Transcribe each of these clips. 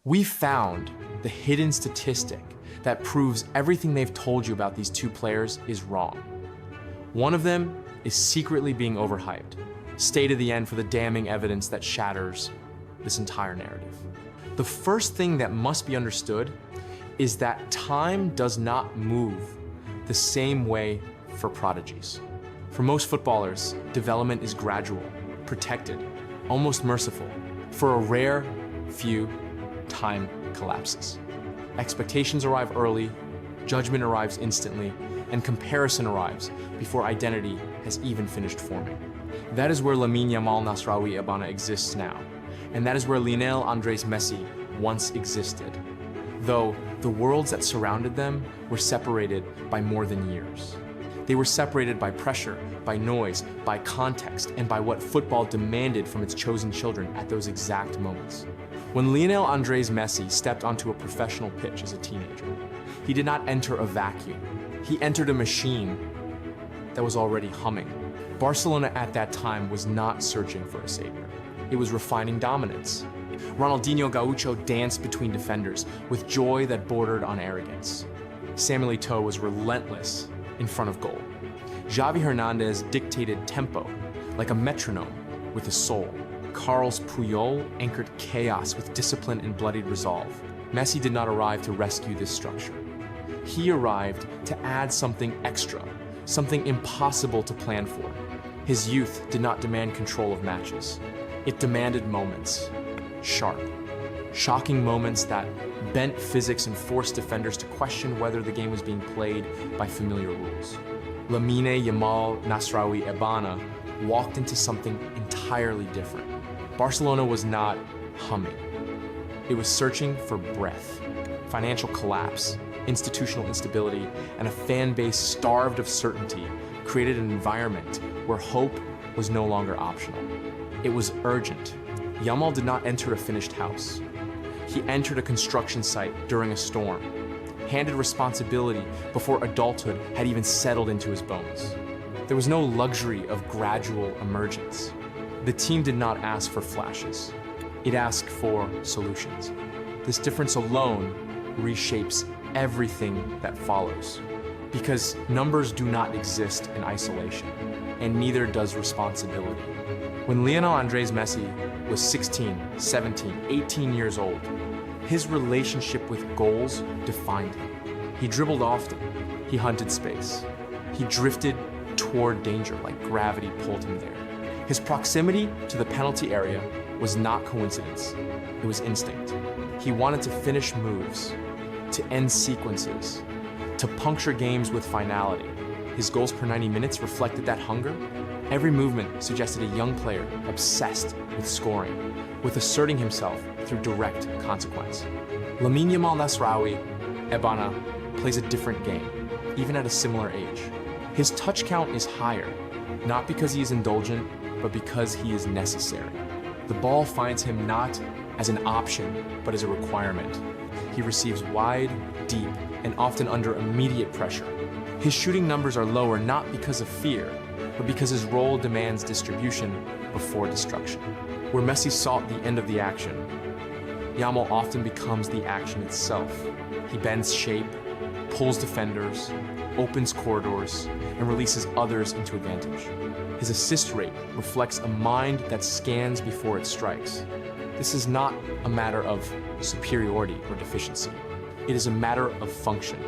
We found the hidden statistic that proves everything they've told you about these two players is wrong. One of them is secretly being overhyped. Stay to the end for the damning evidence that shatters this entire narrative. The first thing that must be understood is that time does not move the same way for prodigies. For most footballers, development is gradual, protected, almost merciful. For a rare few, time collapses. Expectations arrive early, judgment arrives instantly, and comparison arrives before identity has even finished forming. That is where Lamine Yamal Nasraoui Abana exists now, and that is where Lionel Andres Messi once existed, though the worlds that surrounded them were separated by more than years. They were separated by pressure, by noise, by context, and by what football demanded from its chosen children at those exact moments. When Lionel Andres Messi stepped onto a professional pitch as a teenager, he did not enter a vacuum. He entered a machine that was already humming. Barcelona at that time was not searching for a savior. It was refining dominance. Ronaldinho Gaucho danced between defenders with joy that bordered on arrogance. Samuel Eto'o was relentless in front of goal. Xavi Hernandez dictated tempo like a metronome with a soul. Carlos Puyol anchored chaos with discipline and bloodied resolve. Messi did not arrive to rescue this structure. He arrived to add something extra, something impossible to plan for. His youth did not demand control of matches. It demanded moments, sharp, shocking moments that bent physics and forced defenders to question whether the game was being played by familiar rules. Lamine Yamal Nasraoui Abana walked into something entirely different. Barcelona was not humming. It was searching for breath. Financial collapse, institutional instability, and a fan base starved of certainty created an environment where hope was no longer optional. It was urgent. Yamal did not enter a finished house. He entered a construction site during a storm, handed responsibility before adulthood had even settled into his bones. There was no luxury of gradual emergence. The team did not ask for flashes. It asked for solutions. This difference alone reshapes everything that follows, because numbers do not exist in isolation, and neither does responsibility. When Lionel Andres Messi was 16, 17, 18 years old, his relationship with goals defined him. He dribbled often. He hunted space. He drifted toward danger like gravity pulled him there. His proximity to the penalty area was not coincidence. It was instinct. He wanted to finish moves, to end sequences, to puncture games with finality. His goals per 90 minutes reflected that hunger. Every movement suggested a young player obsessed with scoring, with asserting himself through direct consequence. Lamine Yamal Nasraoui Abana plays a different game, even at a similar age. His touch count is higher, not because he is indulgent, but because he is necessary. The ball finds him not as an option, but as a requirement. He receives wide, deep, and often under immediate pressure. His shooting numbers are lower not because of fear, but because his role demands distribution before destruction. Where Messi sought the end of the action, Yamal often becomes the action itself. He bends shape, pulls defenders, opens corridors, and releases others into advantage. His assist rate reflects a mind that scans before it strikes. This is not a matter of superiority or deficiency. It is a matter of function.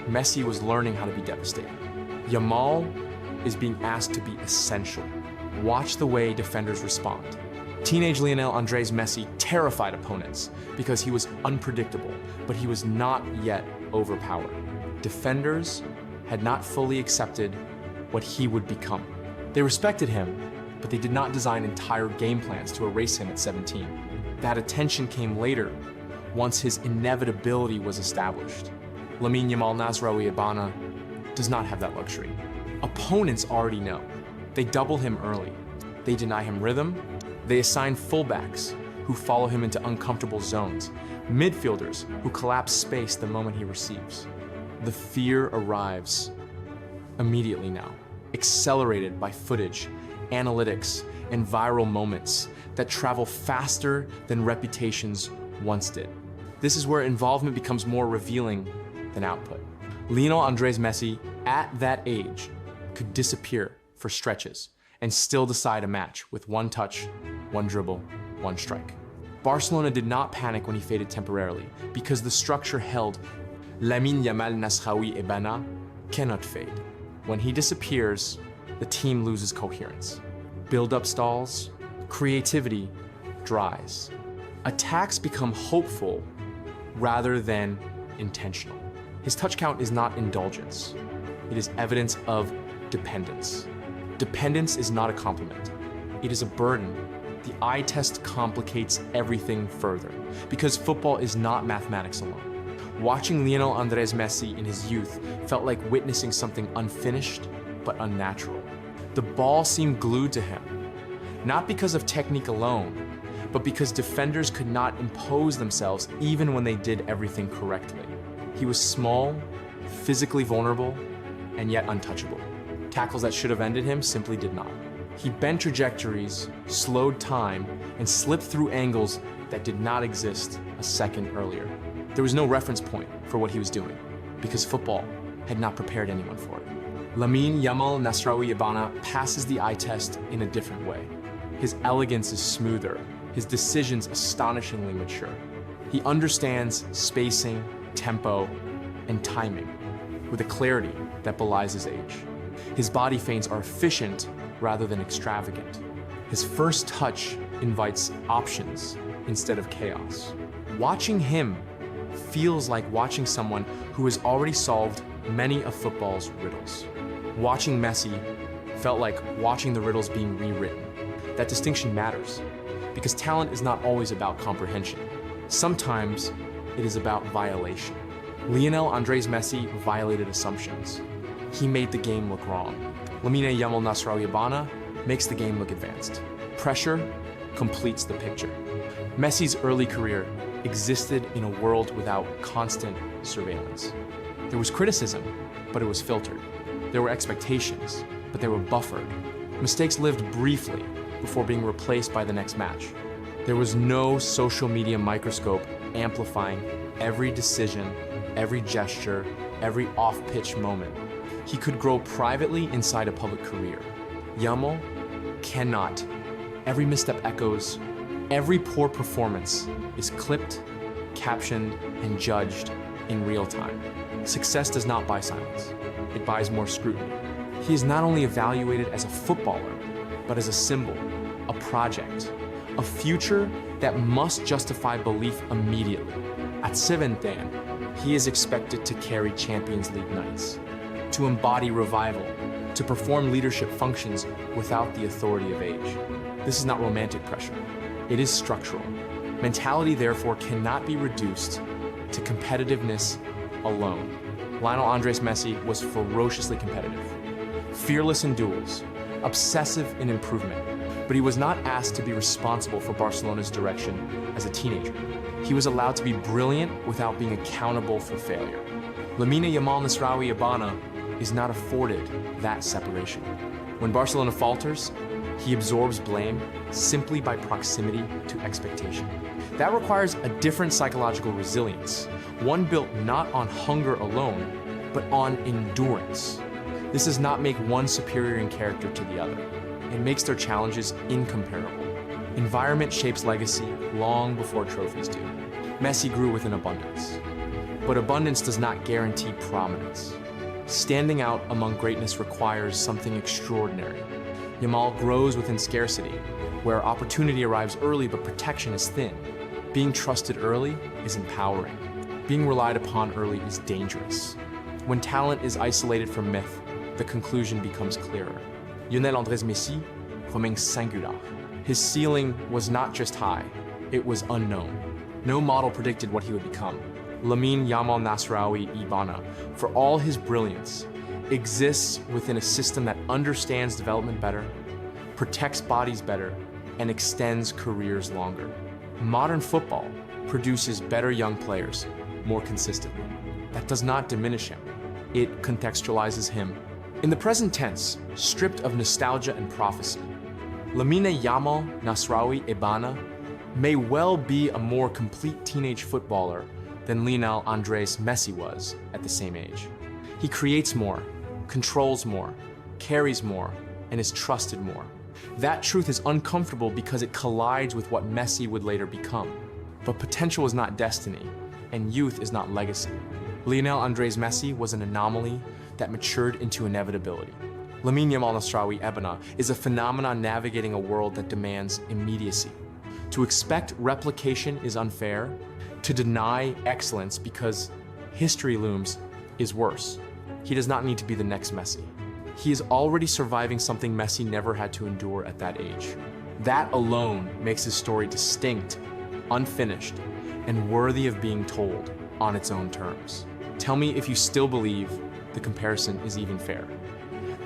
Messi was learning how to be devastating. Yamal is being asked to be essential. Watch the way defenders respond. Teenage Lionel Andres Messi terrified opponents because he was unpredictable, but he was not yet overpowered. Defenders had not fully accepted what he would become. They respected him, but they did not design entire game plans to erase him at 17. That attention came later, once his inevitability was established. Lamine Yamal Nasraoui Abana does not have that luxury. Opponents already know. They double him early. They deny him rhythm. They assign fullbacks who follow him into uncomfortable zones, midfielders who collapse space the moment he receives. The fear arrives immediately now, accelerated by footage, analytics, and viral moments that travel faster than reputations once did. This is where involvement becomes more revealing than output. Lionel Andres Messi, at that age, could disappear for stretches and still decide a match with one touch, one dribble, one strike. Barcelona did not panic when he faded temporarily because the structure held Lamine Yamal, Nasraoui, et Bana cannot fade. When he disappears, the team loses coherence. Build-up stalls, creativity dries. Attacks become hopeful rather than intentional. His touch count is not indulgence. It is evidence of dependence. Dependence is not a compliment. It is a burden. The eye test complicates everything further because football is not mathematics alone. Watching Lionel Andres Messi in his youth felt like witnessing something unfinished but unnatural. The ball seemed glued to him, not because of technique alone, but because defenders could not impose themselves even when they did everything correctly. He was small, physically vulnerable, and yet untouchable. Tackles that should have ended him simply did not. He bent trajectories, slowed time, and slipped through angles that did not exist a second earlier. There was no reference point for what he was doing because football had not prepared anyone for it. Lamine Yamal, Nasraoui, Bana passes the eye test in a different way. His elegance is smoother, his decisions astonishingly mature. He understands spacing, tempo, and timing with a clarity that belies his age. His body feints are efficient rather than extravagant. His first touch invites options instead of chaos. Watching him feels like watching someone who has already solved many of football's riddles. Watching Messi felt like watching the riddles being rewritten. That distinction matters because talent is not always about comprehension. Sometimes it is about violation. Lionel Andres Messi violated assumptions. He made the game look wrong. Lamine Yamal, Nasraoui, Bana makes the game look advanced. Pressure completes the picture. Messi's early career existed in a world without constant surveillance. There was criticism, but it was filtered. There were expectations, but they were buffered. Mistakes lived briefly before being replaced by the next match. There was no social media microscope amplifying every decision, every gesture, every off-pitch moment. He could grow privately inside a public career. Yamal cannot. Every misstep echoes. Every poor performance is clipped, captioned, and judged in real time. Success does not buy silence. It buys more scrutiny. He is not only evaluated as a footballer, but as a symbol, a project, a future that must justify belief immediately. At 17, he is expected to carry Champions League nights, to embody revival, to perform leadership functions without the authority of age. This is not romantic pressure. It is structural. Mentality, therefore, cannot be reduced to competitiveness alone. Lionel Andres Messi was ferociously competitive, fearless in duels, obsessive in improvement, but he was not asked to be responsible for Barcelona's direction as a teenager. He was allowed to be brilliant without being accountable for failure. Lamine Yamal, Nasraoui, Bana is not afforded that separation. When Barcelona falters, he absorbs blame simply by proximity to expectation. That requires a different psychological resilience, one built not on hunger alone, but on endurance. This does not make one superior in character to the other. It makes their challenges incomparable. Environment shapes legacy long before trophies do. Messi grew with an abundance, but abundance does not guarantee prominence. Standing out among greatness requires something extraordinary. Yamal grows within scarcity, where opportunity arrives early but protection is thin. Being trusted early is empowering. Being relied upon early is dangerous. When talent is isolated from myth, the conclusion becomes clearer. Lionel Andres Messi remains singular. His ceiling was not just high, it was unknown. No model predicted what he would become. Lamine Yamal, Nasraoui, Bana, for all his brilliance, exists within a system that understands development better, protects bodies better, and extends careers longer. Modern football produces better young players more consistently. That does not diminish him. It contextualizes him. In the present tense, stripped of nostalgia and prophecy, Lamine Yamal, Nasraoui, Bana may well be a more complete teenage footballer than Lionel Andres Messi was at the same age. He creates more, controls more, carries more, and is trusted more. That truth is uncomfortable because it collides with what Messi would later become. But potential is not destiny, and youth is not legacy. Lionel Andres Messi was an anomaly that matured into inevitability. Lamine Yamal Nasraoui Ebana is a phenomenon navigating a world that demands immediacy. To expect replication is unfair. To deny excellence because history looms is worse. He does not need to be the next Messi. He is already surviving something Messi never had to endure at that age. That alone makes his story distinct, unfinished, and worthy of being told on its own terms. Tell me if you still believe the comparison is even fair.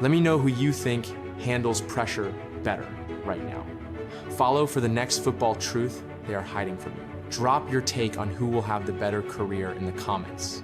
Let me know who you think handles pressure better right now. Follow for the next football truth they are hiding from you. Drop your take on who will have the better career in the comments.